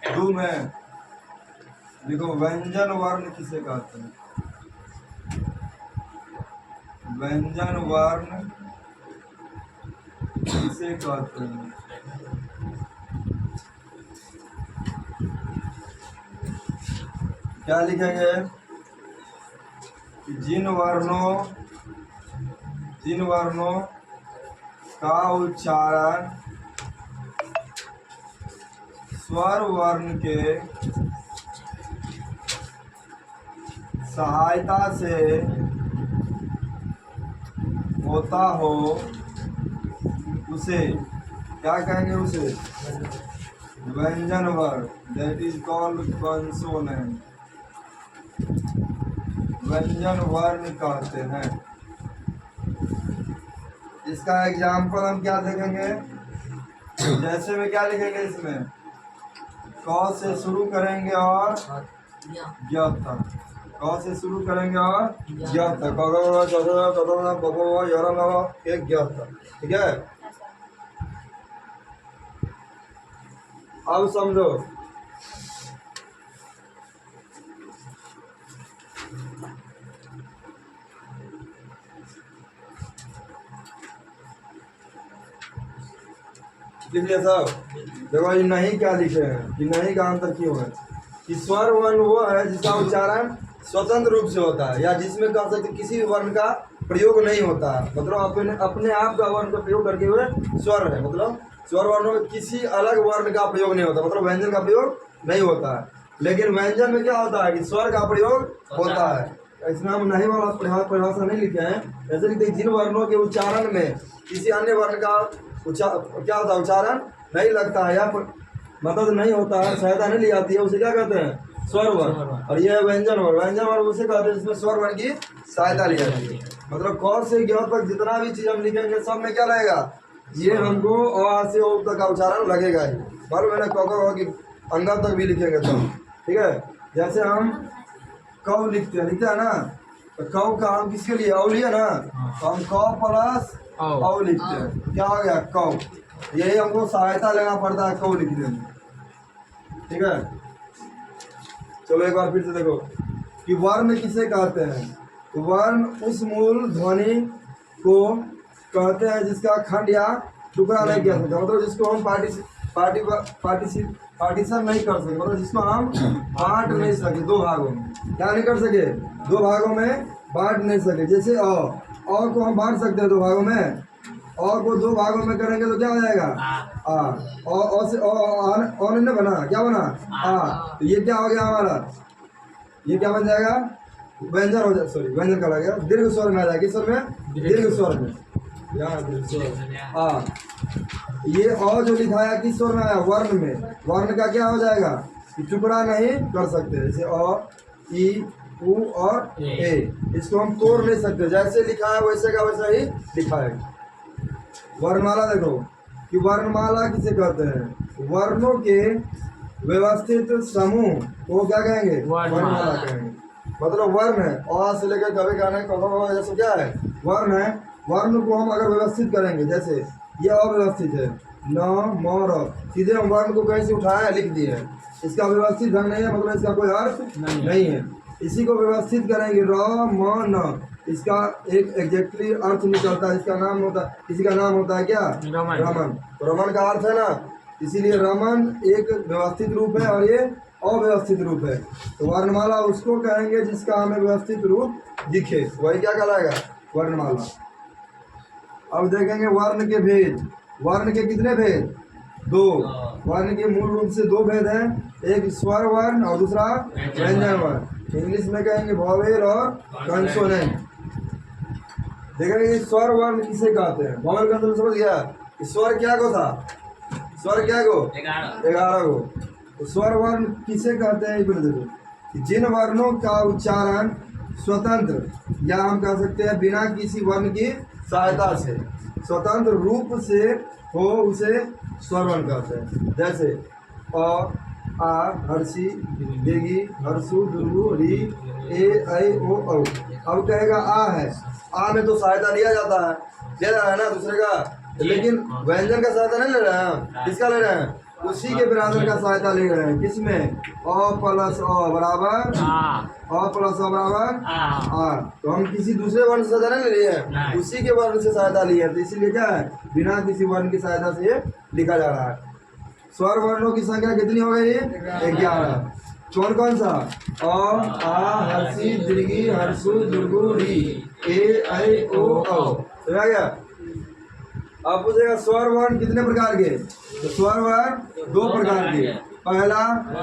दू में देखो व्यंजन वर्ण किसे कहते हैं? व्यंजन वर्ण किसे कहते हैं? क्या लिखेंगे कि जिन वर्णों का उच्चारण स्वर वर्ण के सहायता से होता हो उसे क्या कहेंगे? उसे व्यंजन वर्ण, दैट इज कॉल्ड कॉन्सोनेंट, व्यंजन वर्ण कहते हैं। इसका एग्जाम्पल हम क्या देखेंगे? जैसे में क्या लिखेंगे? इसमें क से शुरू करेंगे और य तक, क से शुरू करेंगे और य तक, एक य तक, ठीक है। अब समझो लिख लिया सब। देखो ये नहीं क्या लिखे हैं कि नहीं का अंतर क्यों है कि स्वर वर्ण वो है जिसका उच्चारण स्वतंत्र रूप से होता है, या जिसमें कह सकते किसी भी वर्ण का प्रयोग नहीं होता है, मतलब अपने आप का वर्ण का प्रयोग करके हुए स्वर है। मतलब स्वर वर्णों में किसी अलग वर्ण का प्रयोग नहीं होता, मतलब व्यंजन का प्रयोग नहीं होता है। लेकिन व्यंजन में क्या होता है कि स्वर का प्रयोग होता है। इसमें हम नहीं वाला परिभाषा नहीं लिखे हैं, ऐसे लिखते जिन वर्णों के उच्चारण में किसी अन्य वर्ण का क्या होता है, उच्चारण नहीं लगता है या मदद नहीं होता है, सहायता नहीं ली जाती है, उसे क्या कहते हैं? स्वर वर्ण। और ये व्यंजन वर्ण, व्यंजन वर्ण उसे कहते हैं जिसमें स्वर वर्ण की सहायता ली जाती है। मतलब क से ज्ञ तक जितना भी चीज हम लिखेंगे सब में क्या लगेगा? ये हमको अ से ओ तक का उच्चारण लगेगा ही। मालूम है ना? क की अंगा तक भी लिखेंगे तब, ठीक है। जैसे हम कौ लिखते हैं ना, तो कौ का हम किसके लिए? औ लिए ना, तो हम क प्लस औ लिखते हैं, क्या हो गया? कौ। यही हमको सहायता लेना पड़ता है कौ लिखने में, ठीक है। चलो एक बार फिर से देखो कि वर्ण किसे कहते हैं? तो वर्ण उस मूल ध्वनि को कहते हैं जिसका खंड या टुकड़ा नहीं किया सकता, मतलब जिसको हम पार्टीशन नहीं कर सके, मतलब जिसको हम बांट नहीं सके दो भागों में। क्या नहीं कर सके? दो भागों में बांट नहीं सके। जैसे अ को हम बांट सकते हैं दो भागों में, और को दो भागों में करेंगे तो क्या हो जाएगा? आ। और से ने बना, क्या बना? आ। तो ये क्या हो गया हमारा? ये क्या बन जाएगा? व्यंजन हो जाए, सॉरी व्यंजन का लग गया, दीर्घ स्वर में आ जाएगा। किस स्वर में? दीर्घ स्वर में। ये अ जो लिखा है किस स्वर में आया? वर्ण में। वर्ण का क्या हो जाएगा? टुकड़ा नहीं कर सकते, जैसे अ, ई, उ और ए, इसको हम तोड़ नहीं सकते, जैसे लिखा है वैसे का वैसा ही लिखा है। वर्णमाला देखो कि वर्णमाला किसे कहते हैं? वर्णों के व्यवस्थित समूह को क्या कहेंगे? वर्णमाला कहेंगे। मतलब वर्ण है, अ से लेकर कभी गाने क जैसे क्या है? वर्ण है। वर्ण को हम अगर व्यवस्थित करेंगे, जैसे ये अव्यवस्थित है, न म र, सीधे हम वर्ण को कहीं से उठाया लिख दिए, इसका व्यवस्थित ढंग नहीं है, मतलब इसका कोई अर्थ नहीं है। इसी को व्यवस्थित करेंगे र म न, इसका एक एग्जैक्टली अर्थ निकलता है, इसका नाम होता है, किसी का नाम होता है क्या? रमन। तो रमन का अर्थ है ना, इसीलिए रमन एक व्यवस्थित रूप है और ये अव्यवस्थित रूप है। तो वर्णमाला उसको कहेंगे जिसका हमें व्यवस्थित रूप दिखे, वही क्या कहलाएगा? वर्णमाला। अब देखेंगे वर्ण के भेद। वर्ण के कितने भेद? दो। वर्ण के मूल रूप से दो भेद हैं, एक स्वर वर्ण और दूसरा व्यंजन वर्ण। इंग्लिश में कहेंगे वॉवेल और कंसोनेंट। देखेंगे स्वर वर्ण किसे कहते हैं? वॉवेल कंसोनेंट समझ गया? स्वर क्या को था? स्वर क्या को? 11 को। तो स्वर वर्ण किसे कहते हैं? देखो जिन वर्णों का उच्चारण स्वतंत्र, या हम कह सकते हैं बिना किसी वर्ण की सहायता से स्वतंत्र रूप से हो, उसे स्वर वर्ण कहते हैं। जैसे अ, आ, हर्षी, दीर्घी, हर्षु, दुर्गु, री, ए, ऐ, ओ, औ। अब कहेगा आ है, आ में तो सहायता लिया जाता है, ले रहा है ना दूसरे का, लेकिन व्यंजन का सहायता नहीं ले रहे हैं। किसका ले रहे हैं? उसी के बराबर का सहायता ले रहे हैं। किसमें? अ प्लस अ बराबर अ प्लस अ बराबर आ। तो हम किसी दूसरे वर्ण से सहायता नहीं ले रहे हैं, उसी के वर्ण से सहायता ली है। तो इसीलिए क्या है, बिना किसी वर्ण की सहायता से ये लिखा जा रहा है। स्वर वर्णों की संख्या कितनी हो गई? 11। कौन कौन सा? अ आ हर्षी दीर्घी हर्षु दुर्गु री ए ऐ ओ औ। समझ गया? अब पूछेगा स्वर वर्ण कितने प्रकार के? तो स्वर वर्ण 2 प्रकार के। पहला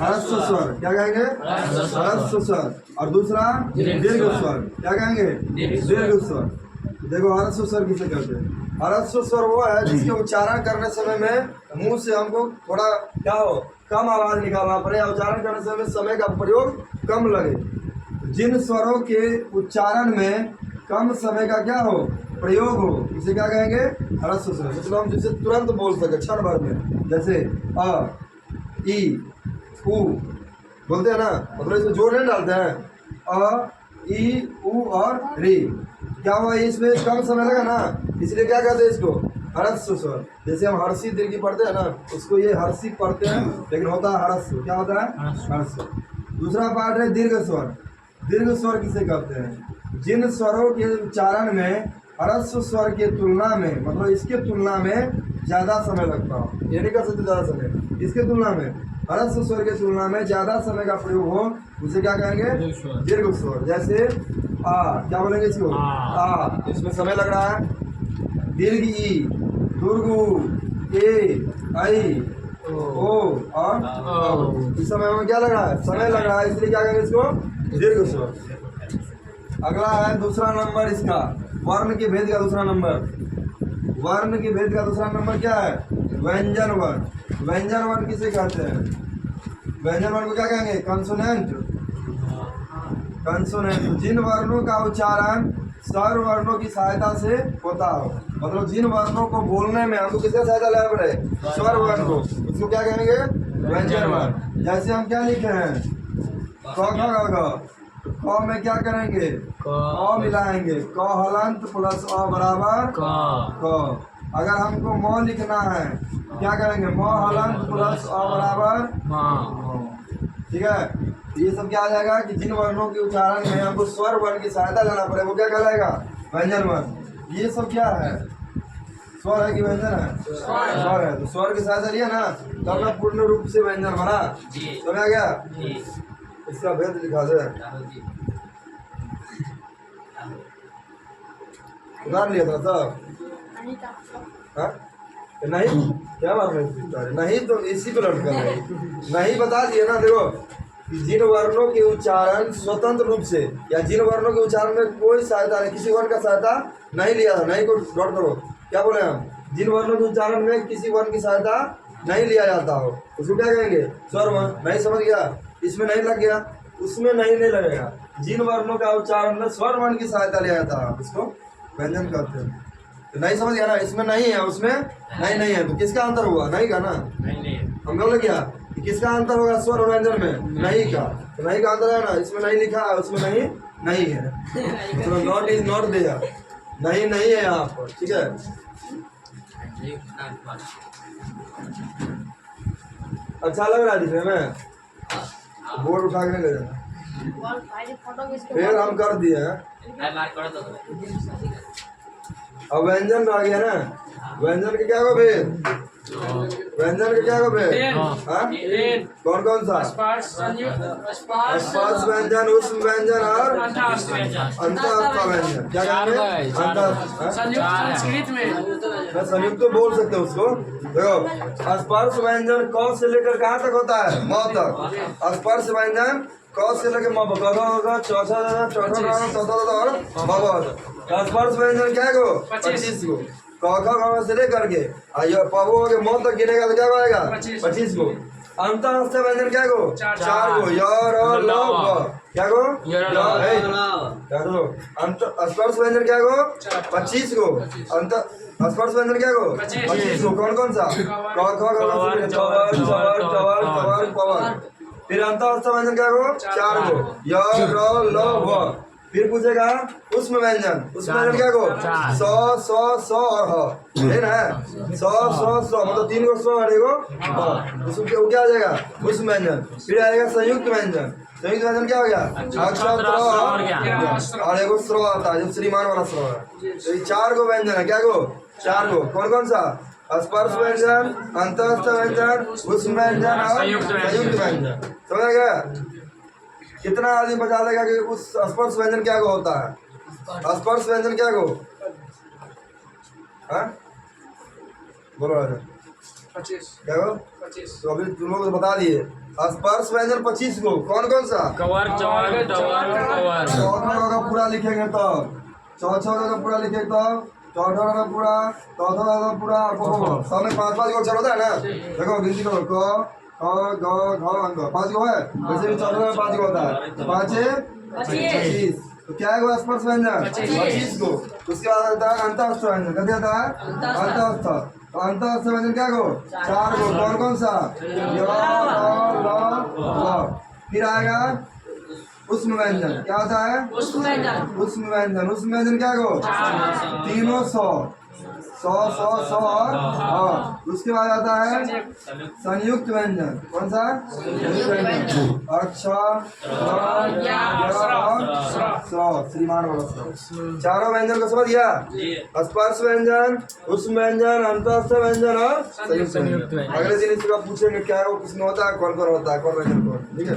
ह्रस्व स्वर, क्या कहेंगे? ह्रस्व स्वर। और दूसरा दीर्घ स्वर, क्या कहेंगे? दीर्घ स्वर। देखो ह्रस्व स्वर किसे कहते हैं? ह्रस्व स्वर वो है जिसके उच्चारण करने समय में मुंह से हमको थोड़ा क्या हो, कम आवाज निकालना पड़े, उच्चारण करने समय समय का प्रयोग कम लगे। जिन स्वरों के उच्चारण में कम समय का क्या हो, प्रयोग हो, इसे क्या कहेंगे? ह्रस्व स्वर। मतलब हम जिसे तुरंत बोल सके क्षण भर में, जैसे अ ई उ बोलते हैं ना, मतलब इसमें जोर नहीं डालते हैं। अ ई उ और री, क्या हुआ, इसमें कम समय लगा ना, इसलिए क्या कहते हैं इसको? ह्रस्व स्वर। जैसे हम हर्षी दीर्घी पढ़ते हैं ना, उसको ये हर्षी पढ़ते हैं लेकिन होता है ह्रस्व। क्या होता है? ह्रस्व। दूसरा पार्ट है दीर्घ स्वर। दीर्घ स्वर किसे कहते हैं? जिन स्वरों के उच्चारण में ह्रस्व स्वर के तुलना में, मतलब इसके तुलना में ज्यादा समय लगता हो, ये नहीं कर सकते ज्यादा समय, इसके तुलना में ह्रस्व स्वर के तुलना में ज्यादा समय का प्रयोग हो, उसे क्या कहेंगे? दीर्घ स्वर। जैसे आ, क्या बोलेंगे इसको? आ, इसमें समय लग रहा है। दीर्घ ई, दुर्गु ए ऐ ओ और औ। इस समय में क्या लग रहा है? समय लग रहा है, इसलिए क्या कहेंगे इसको? दीर्घ स्वर। अगला है दूसरा नंबर इसका, वर्ण के भेद का दूसरा नंबर। वर्ण के भेद का दूसरा नंबर क्या है? व्यंजन वर्ण। व्यंजन वर्ण किसे कहते हैं? व्यंजन वर्ण को क्या कहेंगे? कंसोनेंट। कंसोनेंट जिन वर्णों का उच्चारण स्वर वर्णों की सहायता से होता हो, मतलब जिन वर्णों को बोलने में हमको किसका सहायता लेना पड़े? स्वर वर्ण को, उसको क्या कहेंगे? व्यंजन वर्ण। जैसे हम क्या लिखे हैं? क ख ग, क में क्या करेंगे? अ मिलाएंगे, क हलंत प्लस अ बराबर क। अगर हमको म लिखना है क्या करेंगे? म हलंत प्लस अ बराबर म। ठीक है? ये सब क्या आ जाएगा कि जिन वर्णों के उच्चारण में हमको स्वर वर्ण की सहायता लेना पड़े, वो क्या कहलाएगा? व्यंजन वर्ण। ये सब क्या है? स्वर है कि व्यंजन है? स्वर है। तो स्वर की सहायता लिया ना, तो अपना पूर्ण रूप से व्यंजन बना। समझ आ गया? इसका भेद दिखा दे। उधार लिया था सब? हाँ? नहीं, क्या बात नहीं, तो इसी को लटका है। नहीं बता दिए ना। देखो कि जिन वर्णों के उच्चारण स्वतंत्र रूप से या जिन वर्णों के उच्चारण में कोई सहायता नहीं, किसी वर्ण का सहायता नहीं लिया था, नहीं को नोट करो। क्या बोले हम? जिन वर्णों के उच्चारण में किसी वर्ण की सहायता नहीं लिया जाता हो, उसको क्या कहेंगे? स्वर वर्ण। नहीं समझ गया? इसमें नहीं लग गया, उसमें नहीं लगेगा। जिन वर्णों का उच्चारण में स्वर वर्ण की सहायता लिया जाता है, उसको व्यंजन कहते हैं। तो नहीं समझ गया ना? इसमें नहीं है, उसमें नहीं है, तो किसका अंतर हुआ? नहीं का ना? हम बोले क्या कि किसका अंतर होगा स्वर और व्यंजन में? नहीं का। तो नहीं का अंतर है ना, इसमें नहीं लिखा है, उसमें नहीं है। तो नॉट इज नॉट देयर, नहीं है यहाँ पर। ठीक है? अच्छा लग रहा है दिखने में? बोर्ड उठा के ले जाना। फिर हम कर दिए हैं। अब व्यंजन आ गया ना, व्यंजन के क्या को भेद? व्यंजन के क्या को भेद? कौन कौन सा? स्पर्श व्यंजन, उष्म व्यंजन और अंतःस्थ व्यंजन। क्या कहेंगे? संस्कृत में संयुक्त तो बोल सकते हो उसको। देखो स्पर्श व्यंजन क से लेकर कहाँ तक होता है? म तक। स्पर्श व्यंजन क से लेकर म होगा, चौथा स्पर्श व्यंजन क्या गो? 25 गो। क से लेकर के पबो के म तक गिनेगा तो क्या आएगा? 25 गो। अंतःस्थ व्यंजन क्या गो? 4 गो। य र ल व क्या गो? क्या गो? स्पर्श व्यंजन क्या गो? 25 गो। अंत स्पर्श व्यंजन क्या गो? 25 गो। कौन कौन सा? क ख ग। फिर अंतःस्थ व्यंजन क्या गो? 4 गो। य र ल व। फिर पूछेगा उष्म व्यंजन। उष्म व्यंजन क्या को? सौ और ह है ना। सौ मतलब 3 को सौ और एगो ह। उसको क्या आ जाएगा? उष्म व्यंजन। फिर आएगा संयुक्त व्यंजन। संयुक्त व्यंजन क्या हो गया? अक्षर और एगो स्रो आता है जो श्रीमान वाला स्रो है। तो ये 4 गो व्यंजन है। क्या गो? 4 गो। कौन कौन सा? स्पर्श व्यंजन, अंतस्थ व्यंजन, उष्म व्यंजन और संयुक्त व्यंजन। समझ गया? कितना आदमी बता देगा कि उस स्पर्श व्यंजन क्या को होता है? स्पर्श व्यंजन क्या को? हाँ बोलो राजा। 25 क्या को? 25 तो अभी तुम लोग बता दिए स्पर्श व्यंजन 25 को। कौन कौन सा? कवर चौर कवर चौथा का पूरा लिखेंगे तब, चौथा का पूरा लिखेंगे तब, चौथा का पूरा, चौथा का पूरा, सब में 5-5 गो अक्षर होता है ना। देखो गिनती करो, क ख ग घ अंग 5 गो है। वैसे भी चौथा में 5 गो होता है। 5 25। तो क्या है वो स्पर्श व्यंजन? 25 गो। उसके बाद आता है अंतस्थ व्यंजन। क्या आता है? अंतस्थ। तो अंतस्थ व्यंजन क्या गो? 4 गो। कौन कौन सा? य ल। फिर आएगा उष्म व्यंजन। क्या होता है? उष्म व्यंजन। उष्म व्यंजन क्या गो? 300 100 और उसके बाद आता है संयुक्त व्यंजन। कौन सा? संयुक्त व्यंजन। अक्षर स्र श्रीमान वाला स्र। चारों व्यंजन को समझ गया? स्पर्श व्यंजन, उष्म व्यंजन, अंतस्थ व्यंजन और संयुक्त व्यंजन। अगले दिन इसका पूछेंगे क्या है वो, किसमें होता है, कौन कौन होता है, कौन व्यंजन कौन। ठीक है।